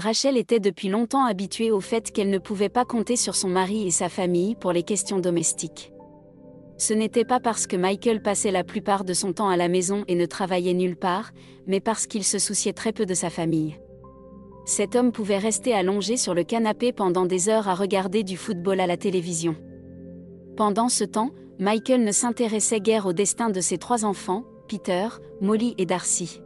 Rachel était depuis longtemps habituée au fait qu'elle ne pouvait pas compter sur son mari et sa famille pour les questions domestiques. Ce n'était pas parce que Michael passait la plupart de son temps à la maison et ne travaillait nulle part, mais parce qu'il se souciait très peu de sa famille. Cet homme pouvait rester allongé sur le canapé pendant des heures à regarder du football à la télévision. Pendant ce temps, Michael ne s'intéressait guère au destin de ses 3 enfants, Peter, Molly et Darcy.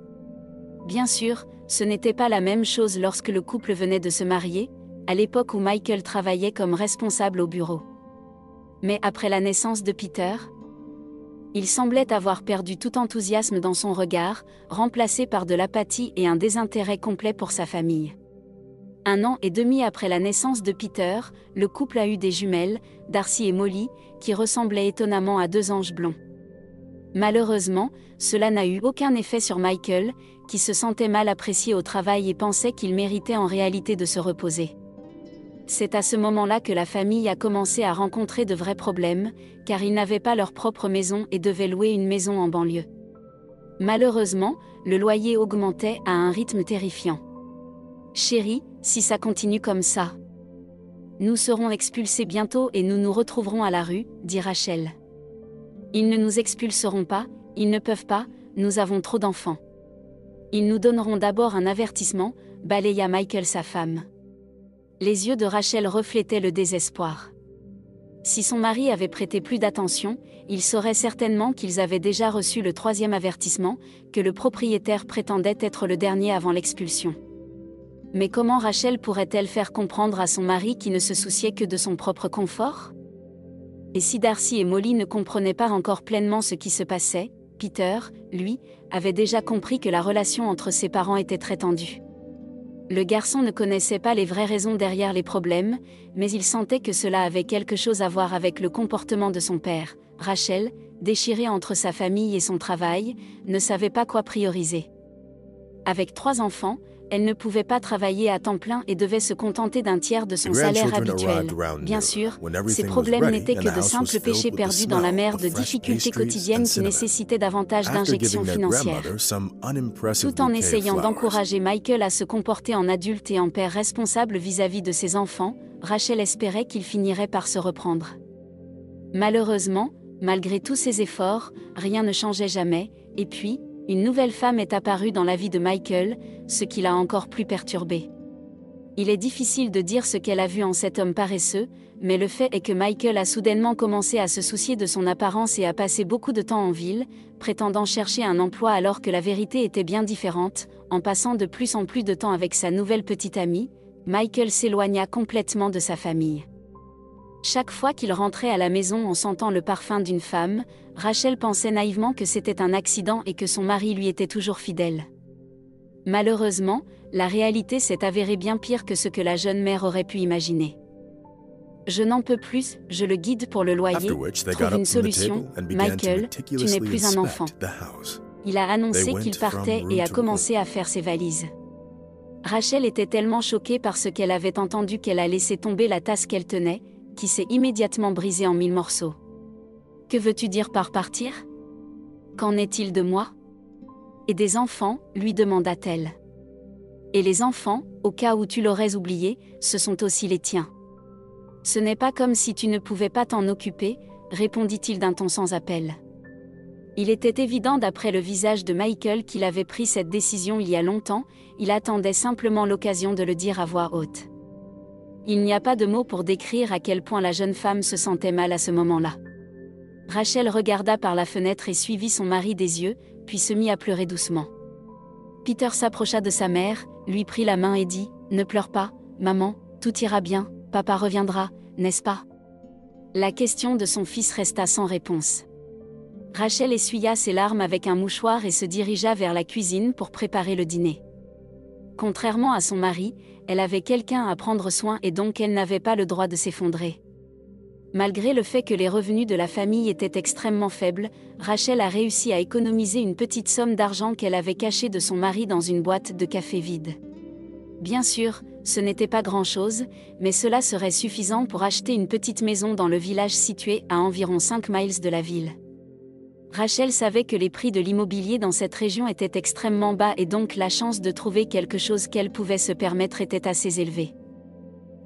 Bien sûr, ce n'était pas la même chose lorsque le couple venait de se marier, à l'époque où Michael travaillait comme responsable au bureau. Mais après la naissance de Peter, il semblait avoir perdu tout enthousiasme dans son regard, remplacé par de l'apathie et un désintérêt complet pour sa famille. 1 an et demi après la naissance de Peter, le couple a eu des jumelles, Darcy et Molly, qui ressemblaient étonnamment à 2 anges blonds. Malheureusement, cela n'a eu aucun effet sur Michael, qui se sentait mal apprécié au travail et pensait qu'il méritait en réalité de se reposer. C'est à ce moment-là que la famille a commencé à rencontrer de vrais problèmes, car ils n'avaient pas leur propre maison et devaient louer une maison en banlieue. Malheureusement, le loyer augmentait à un rythme terrifiant. « Chérie, si ça continue comme ça, nous serons expulsés bientôt et nous nous retrouverons à la rue, dit Rachel. Ils ne nous expulseront pas, ils ne peuvent pas, nous avons trop d'enfants. Ils nous donneront d'abord un avertissement, balaya Michael sa femme. Les yeux de Rachel reflétaient le désespoir. Si son mari avait prêté plus d'attention, il saurait certainement qu'ils avaient déjà reçu le 3e avertissement, que le propriétaire prétendait être le dernier avant l'expulsion. Mais comment Rachel pourrait-elle faire comprendre à son mari qui ne se souciait que de son propre confort ? Et si Darcy et Molly ne comprenaient pas encore pleinement ce qui se passait, Peter, lui, avait déjà compris que la relation entre ses parents était très tendue. Le garçon ne connaissait pas les vraies raisons derrière les problèmes, mais il sentait que cela avait quelque chose à voir avec le comportement de son père. Rachel, déchirée entre sa famille et son travail, ne savait pas quoi prioriser. Avec 3 enfants, elle ne pouvait pas travailler à temps plein et devait se contenter d'un tiers de son salaire habituel. Bien sûr, ces problèmes n'étaient que de simples péchés perdus dans la mer de difficultés quotidiennes qui nécessitaient davantage d'injections financières. Tout en essayant d'encourager Michael à se comporter en adulte et en père responsable vis-à-vis de ses enfants, Rachel espérait qu'il finirait par se reprendre. Malheureusement, malgré tous ses efforts, rien ne changeait jamais, et puis, une nouvelle femme est apparue dans la vie de Michael, ce qui l'a encore plus perturbé. Il est difficile de dire ce qu'elle a vu en cet homme paresseux, mais le fait est que Michael a soudainement commencé à se soucier de son apparence et a passé beaucoup de temps en ville, prétendant chercher un emploi alors que la vérité était bien différente. En passant de plus en plus de temps avec sa nouvelle petite amie, Michael s'éloigna complètement de sa famille. Chaque fois qu'il rentrait à la maison en sentant le parfum d'une femme, Rachel pensait naïvement que c'était un accident et que son mari lui était toujours fidèle. Malheureusement, la réalité s'est avérée bien pire que ce que la jeune mère aurait pu imaginer. Je n'en peux plus, je le guide pour le loyer, trouve une solution, Michael, tu n'es plus un enfant. Il a annoncé qu'il partait et a commencé à faire ses valises. Rachel était tellement choquée par ce qu'elle avait entendu qu'elle a laissé tomber la tasse qu'elle tenait, qui s'est immédiatement brisée en 1000 morceaux. « Que veux-tu dire par partir ? Qu'en est-il de moi ? Et des enfants, lui demanda-t-elle. Et les enfants, au cas où tu l'aurais oublié, ce sont aussi les tiens. Ce n'est pas comme si tu ne pouvais pas t'en occuper, répondit-il d'un ton sans appel. Il était évident d'après le visage de Michael qu'il avait pris cette décision il y a longtemps, il attendait simplement l'occasion de le dire à voix haute. Il n'y a pas de mots pour décrire à quel point la jeune femme se sentait mal à ce moment-là. Rachel regarda par la fenêtre et suivit son mari des yeux, puis se mit à pleurer doucement. Peter s'approcha de sa mère, lui prit la main et dit « Ne pleure pas, maman, tout ira bien, papa reviendra, n'est-ce pas ?» La question de son fils resta sans réponse. Rachel essuya ses larmes avec un mouchoir et se dirigea vers la cuisine pour préparer le dîner. Contrairement à son mari, elle avait quelqu'un à prendre soin et donc elle n'avait pas le droit de s'effondrer. Malgré le fait que les revenus de la famille étaient extrêmement faibles, Rachel a réussi à économiser une petite somme d'argent qu'elle avait cachée de son mari dans une boîte de café vide. Bien sûr, ce n'était pas grand-chose, mais cela serait suffisant pour acheter une petite maison dans le village situé à environ 5 miles de la ville. Rachel savait que les prix de l'immobilier dans cette région étaient extrêmement bas et donc la chance de trouver quelque chose qu'elle pouvait se permettre était assez élevée.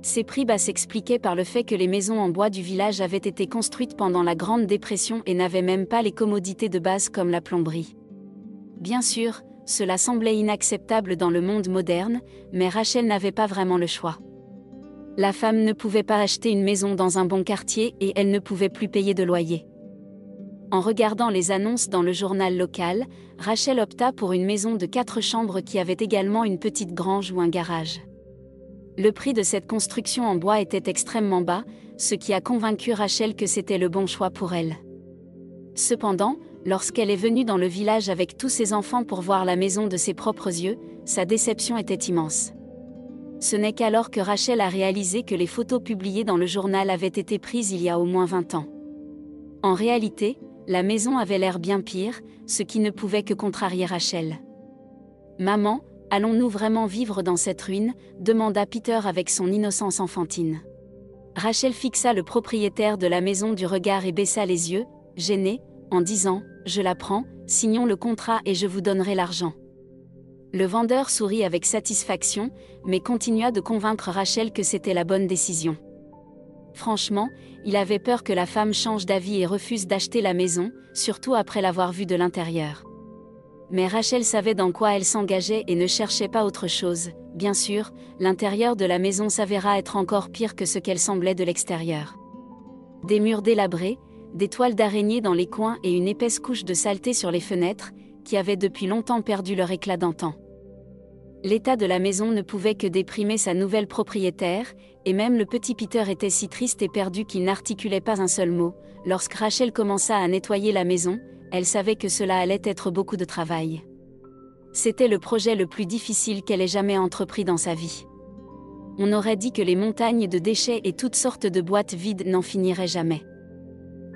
Ces prix bas s'expliquaient par le fait que les maisons en bois du village avaient été construites pendant la Grande Dépression et n'avaient même pas les commodités de base comme la plomberie. Bien sûr, cela semblait inacceptable dans le monde moderne, mais Rachel n'avait pas vraiment le choix. La femme ne pouvait pas acheter une maison dans un bon quartier et elle ne pouvait plus payer de loyer. En regardant les annonces dans le journal local, Rachel opta pour une maison de 4 chambres qui avait également une petite grange ou un garage. Le prix de cette construction en bois était extrêmement bas, ce qui a convaincu Rachel que c'était le bon choix pour elle. Cependant, lorsqu'elle est venue dans le village avec tous ses enfants pour voir la maison de ses propres yeux, sa déception était immense. Ce n'est qu'alors que Rachel a réalisé que les photos publiées dans le journal avaient été prises il y a au moins 20 ans. En réalité, la maison avait l'air bien pire, ce qui ne pouvait que contrarier Rachel. « Maman, allons-nous vraiment vivre dans cette ruine ?» demanda Peter avec son innocence enfantine. Rachel fixa le propriétaire de la maison du regard et baissa les yeux, gênée, en disant « Je la prends, signons le contrat et je vous donnerai l'argent. » Le vendeur sourit avec satisfaction, mais continua de convaincre Rachel que c'était la bonne décision. Franchement, il avait peur que la femme change d'avis et refuse d'acheter la maison, surtout après l'avoir vue de l'intérieur. Mais Rachel savait dans quoi elle s'engageait et ne cherchait pas autre chose. Bien sûr, l'intérieur de la maison s'avéra être encore pire que ce qu'elle semblait de l'extérieur. Des murs délabrés, des toiles d'araignée dans les coins et une épaisse couche de saleté sur les fenêtres, qui avaient depuis longtemps perdu leur éclat d'antan. L'état de la maison ne pouvait que déprimer sa nouvelle propriétaire, et même le petit Peter était si triste et perdu qu'il n'articulait pas un seul mot. Lorsque Rachel commença à nettoyer la maison, elle savait que cela allait être beaucoup de travail. C'était le projet le plus difficile qu'elle ait jamais entrepris dans sa vie. On aurait dit que les montagnes de déchets et toutes sortes de boîtes vides n'en finiraient jamais.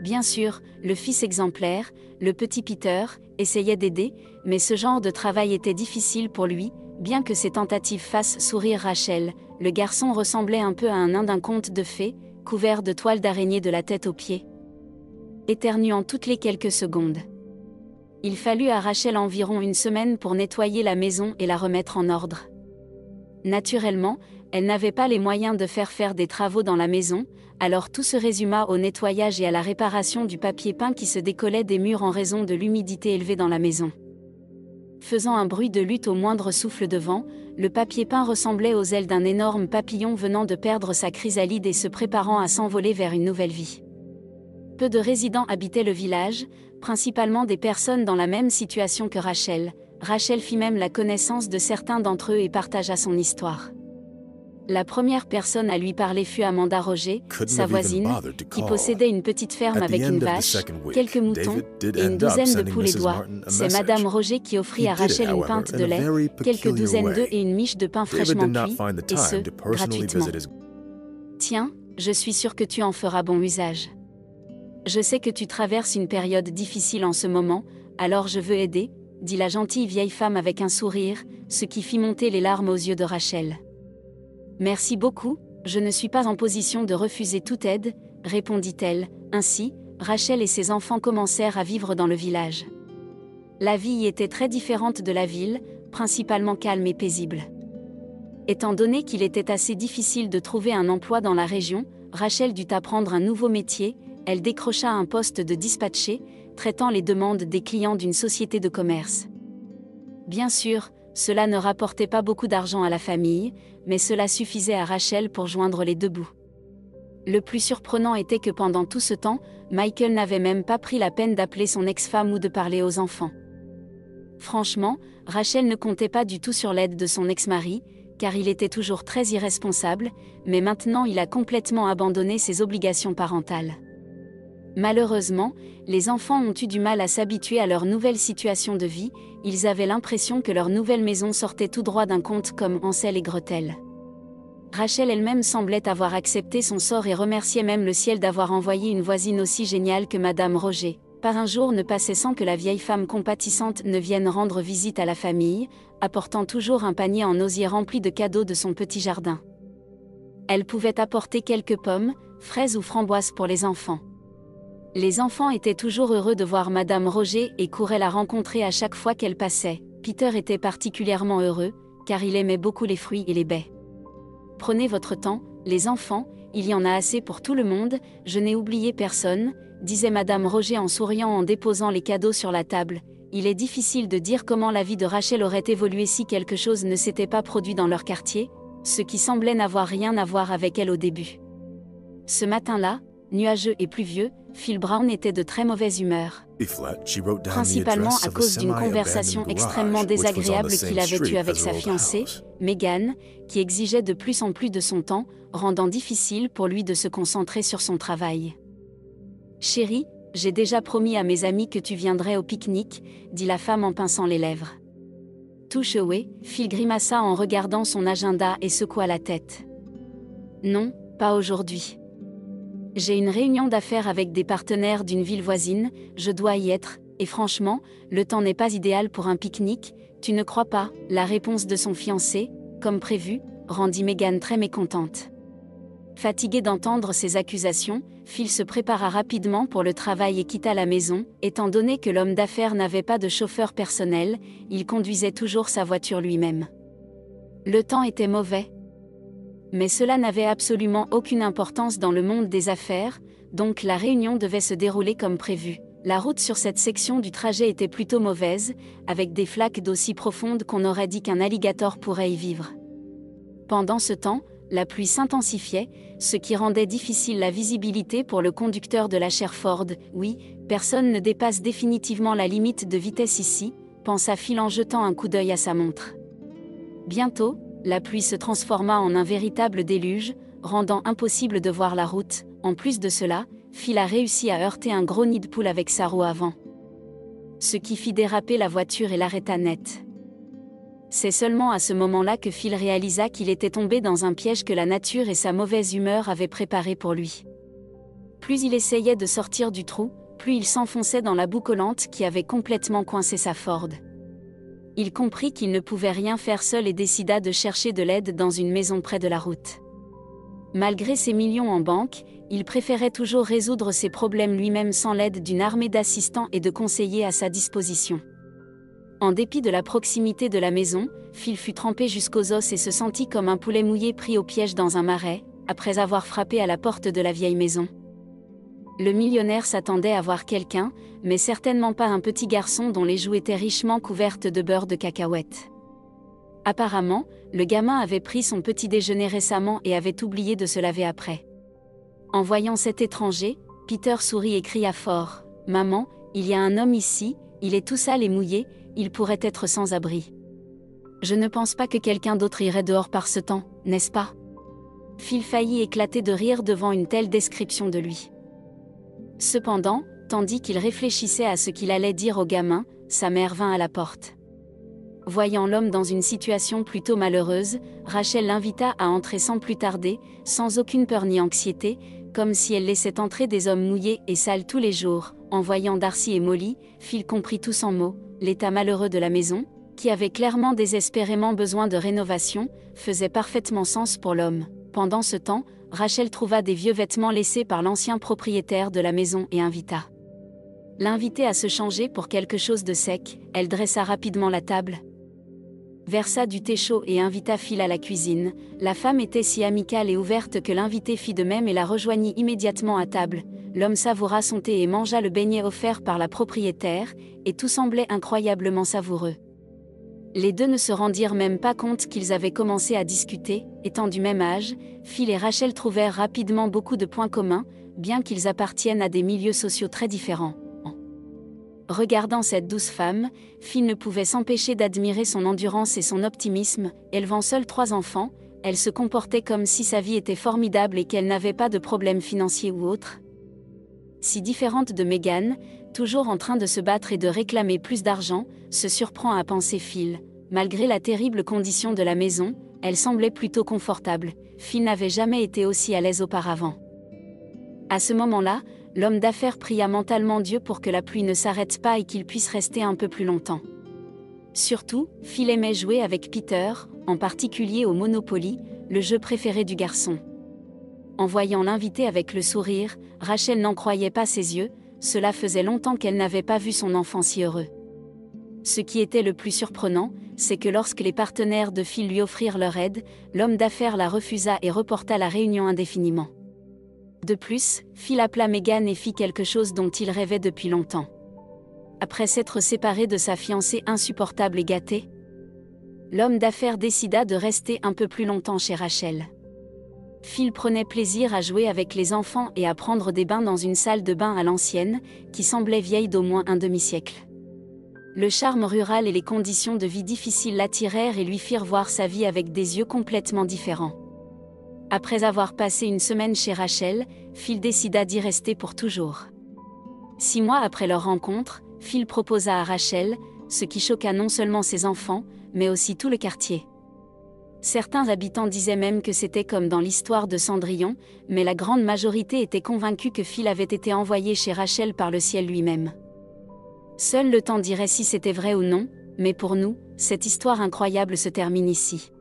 Bien sûr, le fils exemplaire, le petit Peter, essayait d'aider, mais ce genre de travail était difficile pour lui, bien que ses tentatives fassent sourire Rachel. Le garçon ressemblait un peu à un nain d'un conte de fées, couvert de toiles d'araignée de la tête aux pieds, éternuant toutes les quelques secondes. Il fallut à Rachel environ une semaine pour nettoyer la maison et la remettre en ordre. Naturellement, elle n'avait pas les moyens de faire des travaux dans la maison, alors tout se résuma au nettoyage et à la réparation du papier peint qui se décollait des murs en raison de l'humidité élevée dans la maison. Faisant un bruit de lutte au moindre souffle de vent, le papier peint ressemblait aux ailes d'un énorme papillon venant de perdre sa chrysalide et se préparant à s'envoler vers une nouvelle vie. Peu de résidents habitaient le village, principalement des personnes dans la même situation que Rachel. Rachel fit même la connaissance de certains d'entre eux et partagea son histoire. La première personne à lui parler fut Amanda Roger, sa voisine, qui possédait une petite ferme avec une vache, quelques moutons et une douzaine de poules et d'oies. C'est Madame Roger qui offrit à Rachel une pinte de lait, quelques douzaines d'œufs et une miche de pain fraîchement cuit, et ce, gratuitement. « Tiens, je suis sûre que tu en feras bon usage. Je sais que tu traverses une période difficile en ce moment, alors je veux aider, » dit la gentille vieille femme avec un sourire, ce qui fit monter les larmes aux yeux de Rachel. « Merci beaucoup, je ne suis pas en position de refuser toute aide, » répondit-elle. Ainsi, Rachel et ses enfants commencèrent à vivre dans le village. La vie y était très différente de la ville, principalement calme et paisible. Étant donné qu'il était assez difficile de trouver un emploi dans la région, Rachel dut apprendre un nouveau métier. Elle décrocha un poste de dispatcher, traitant les demandes des clients d'une société de commerce. Bien sûr, cela ne rapportait pas beaucoup d'argent à la famille, mais cela suffisait à Rachel pour joindre les deux bouts. Le plus surprenant était que pendant tout ce temps, Michael n'avait même pas pris la peine d'appeler son ex-femme ou de parler aux enfants. Franchement, Rachel ne comptait pas du tout sur l'aide de son ex-mari, car il était toujours très irresponsable, mais maintenant il a complètement abandonné ses obligations parentales. Malheureusement, les enfants ont eu du mal à s'habituer à leur nouvelle situation de vie, ils avaient l'impression que leur nouvelle maison sortait tout droit d'un conte comme Hansel et Gretel. Rachel elle-même semblait avoir accepté son sort et remerciait même le ciel d'avoir envoyé une voisine aussi géniale que Madame Roger. Pas un jour ne passait sans que la vieille femme compatissante ne vienne rendre visite à la famille, apportant toujours un panier en osier rempli de cadeaux de son petit jardin. Elle pouvait apporter quelques pommes, fraises ou framboises pour les enfants. Les enfants étaient toujours heureux de voir Madame Roger et couraient la rencontrer à chaque fois qu'elle passait. Peter était particulièrement heureux, car il aimait beaucoup les fruits et les baies. Prenez votre temps, les enfants, il y en a assez pour tout le monde, je n'ai oublié personne, disait Madame Roger en souriant en déposant les cadeaux sur la table. Il est difficile de dire comment la vie de Rachel aurait évolué si quelque chose ne s'était pas produit dans leur quartier, ce qui semblait n'avoir rien à voir avec elle au début. Ce matin-là, nuageux et pluvieux, Phil Brown était de très mauvaise humeur. Principalement à cause d'une conversation extrêmement désagréable qu'il avait eue avec sa fiancée, Megan, qui exigeait de plus en plus de son temps, rendant difficile pour lui de se concentrer sur son travail. « Chérie, j'ai déjà promis à mes amis que tu viendrais au pique-nique, dit la femme en pinçant les lèvres. Toucheway, Phil grimaça en regardant son agenda et secoua la tête. Non, pas aujourd'hui. J'ai une réunion d'affaires avec des partenaires d'une ville voisine, je dois y être, et franchement, le temps n'est pas idéal pour un pique-nique, tu ne crois pas? La réponse de son fiancé, comme prévu, rendit Megan très mécontente. Fatigué d'entendre ces accusations, Phil se prépara rapidement pour le travail et quitta la maison. Étant donné que l'homme d'affaires n'avait pas de chauffeur personnel, il conduisait toujours sa voiture lui-même. Le temps était mauvais. Mais cela n'avait absolument aucune importance dans le monde des affaires, donc la réunion devait se dérouler comme prévu. La route sur cette section du trajet était plutôt mauvaise, avec des flaques d'eau si profondes qu'on aurait dit qu'un alligator pourrait y vivre. Pendant ce temps, la pluie s'intensifiait, ce qui rendait difficile la visibilité pour le conducteur de la Sherford. Oui, personne ne dépasse définitivement la limite de vitesse ici, pensa Phil en jetant un coup d'œil à sa montre. Bientôt, la pluie se transforma en un véritable déluge, rendant impossible de voir la route. En plus de cela, Phil a réussi à heurter un gros nid de poule avec sa roue avant. Ce qui fit déraper la voiture et l'arrêta net. C'est seulement à ce moment-là que Phil réalisa qu'il était tombé dans un piège que la nature et sa mauvaise humeur avaient préparé pour lui. Plus il essayait de sortir du trou, plus il s'enfonçait dans la boue collante qui avait complètement coincé sa Ford. Il comprit qu'il ne pouvait rien faire seul et décida de chercher de l'aide dans une maison près de la route. Malgré ses millions en banque, il préférait toujours résoudre ses problèmes lui-même sans l'aide d'une armée d'assistants et de conseillers à sa disposition. En dépit de la proximité de la maison, Phil fut trempé jusqu'aux os et se sentit comme un poulet mouillé pris au piège dans un marais, après avoir frappé à la porte de la vieille maison. Le millionnaire s'attendait à voir quelqu'un, mais certainement pas un petit garçon dont les joues étaient richement couvertes de beurre de cacahuète. Apparemment, le gamin avait pris son petit déjeuner récemment et avait oublié de se laver après. En voyant cet étranger, Peter sourit et cria fort « Maman, il y a un homme ici, il est tout sale et mouillé, il pourrait être sans abri. Je ne pense pas que quelqu'un d'autre irait dehors par ce temps, n'est-ce pas ?» Phil faillit éclater de rire devant une telle description de lui. Cependant, tandis qu'il réfléchissait à ce qu'il allait dire au gamin, sa mère vint à la porte. Voyant l'homme dans une situation plutôt malheureuse, Rachel l'invita à entrer sans plus tarder, sans aucune peur ni anxiété, comme si elle laissait entrer des hommes mouillés et sales tous les jours. En voyant Darcy et Molly, Phil comprit tout en mots, l'état malheureux de la maison, qui avait clairement désespérément besoin de rénovation, faisait parfaitement sens pour l'homme. Pendant ce temps, Rachel trouva des vieux vêtements laissés par l'ancien propriétaire de la maison et invita l'invité à se changer pour quelque chose de sec. Elle dressa rapidement la table, versa du thé chaud et invita Phil à la cuisine. La femme était si amicale et ouverte que l'invité fit de même et la rejoignit immédiatement à table. L'homme savoura son thé et mangea le beignet offert par la propriétaire, et tout semblait incroyablement savoureux. Les deux ne se rendirent même pas compte qu'ils avaient commencé à discuter. Étant du même âge, Phil et Rachel trouvèrent rapidement beaucoup de points communs, bien qu'ils appartiennent à des milieux sociaux très différents. Regardant cette douce femme, Phil ne pouvait s'empêcher d'admirer son endurance et son optimisme. Élevant seule 3 enfants, elle se comportait comme si sa vie était formidable et qu'elle n'avait pas de problème financier ou autre. Si différente de Megan, toujours en train de se battre et de réclamer plus d'argent, se surprend à penser Phil. Malgré la terrible condition de la maison, elle semblait plutôt confortable. Phil n'avait jamais été aussi à l'aise auparavant. À ce moment-là, l'homme d'affaires pria mentalement Dieu pour que la pluie ne s'arrête pas et qu'il puisse rester un peu plus longtemps. Surtout, Phil aimait jouer avec Peter, en particulier au Monopoly, le jeu préféré du garçon. en voyant l'invité avec le sourire, Rachel n'en croyait pas ses yeux, cela faisait longtemps qu'elle n'avait pas vu son enfant si heureux. Ce qui était le plus surprenant, c'est que lorsque les partenaires de Phil lui offrirent leur aide, l'homme d'affaires la refusa et reporta la réunion indéfiniment. De plus, Phil appela Meghan et fit quelque chose dont il rêvait depuis longtemps. Après s'être séparé de sa fiancée insupportable et gâtée, l'homme d'affaires décida de rester un peu plus longtemps chez Rachel. Phil prenait plaisir à jouer avec les enfants et à prendre des bains dans une salle de bain à l'ancienne, qui semblait vieille d'au moins un demi-siècle. Le charme rural et les conditions de vie difficiles l'attirèrent et lui firent voir sa vie avec des yeux complètement différents. Après avoir passé une semaine chez Rachel, Phil décida d'y rester pour toujours. 6 mois après leur rencontre, Phil proposa à Rachel, ce qui choqua non seulement ses enfants, mais aussi tout le quartier. Certains habitants disaient même que c'était comme dans l'histoire de Cendrillon, mais la grande majorité était convaincue que Phil avait été envoyé chez Rachel par le ciel lui-même. Seul le temps dirait si c'était vrai ou non, mais pour nous, cette histoire incroyable se termine ici.